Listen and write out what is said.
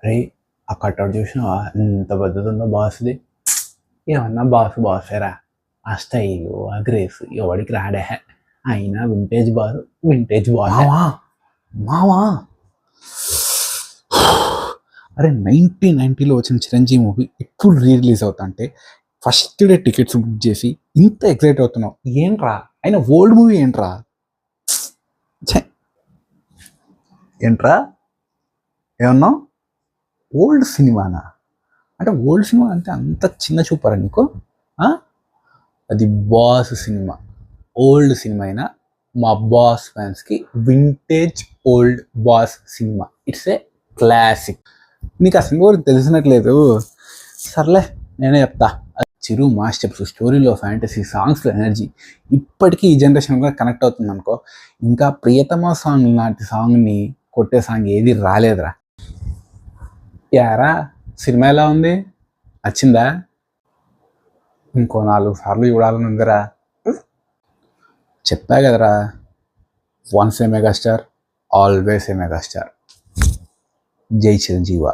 అరే ఆ కట్అవుట్ చూసినావా ఎంత పెద్దది ఉందో బాస్ది. ఏమన్నా బాసేరా. ఆ స్టైలు ఆ గ్రేస్ ఎవడికి రాడే. అయినా వింటేజ్ బాస్ వింటేజ్ బాస్. మావా మావా అరే 1990లో వచ్చిన చిరంజీవి మూవీ ఇప్పుడు రిలీజ్ అవుతా అంటే ఫస్ట్ డే టికెట్స్ బుక్ చేసి ఇంత ఎక్సైట్ అవుతున్నావు ఏంట్రా? అయినా ఓల్డ్ మూవీ ఏంట్రా? ఏంట్రా ఏమన్నావు? ఓల్డ్ సినిమానా? అంటే ఓల్డ్ సినిమా అంటే అంత చిన్న చూపారా నీకు? అది బాస్ సినిమా. ఓల్డ్ సినిమా అయినా మా బాస్ ఫ్యాన్స్కి vintage old boss cinema. It's a classic. నీకు ఆ సినిమా గురించి తెలిసినట్లేదు. సర్లే నేనే చెప్తా. చిరు మాస్ స్టెప్స్, స్టోరీలో ఫ్యాంటసీ, సాంగ్స్లో ఎనర్జీ ఇప్పటికీ ఈ జనరేషన్ కూడా కనెక్ట్ అవుతుంది అనుకో. ఇంకా ప్రియతమ సాంగ్ లాంటి సాంగ్ని కొట్టే సాంగ్ ఏది రాలేదురా. యారా సినిమా ఎలా ఉంది? నచ్చిందా? ఇంకో 4 సార్లు చూడాలని ఉందిరా. చెప్పా కదరా, once A megastar always a megastar. జై చిరంజీవ.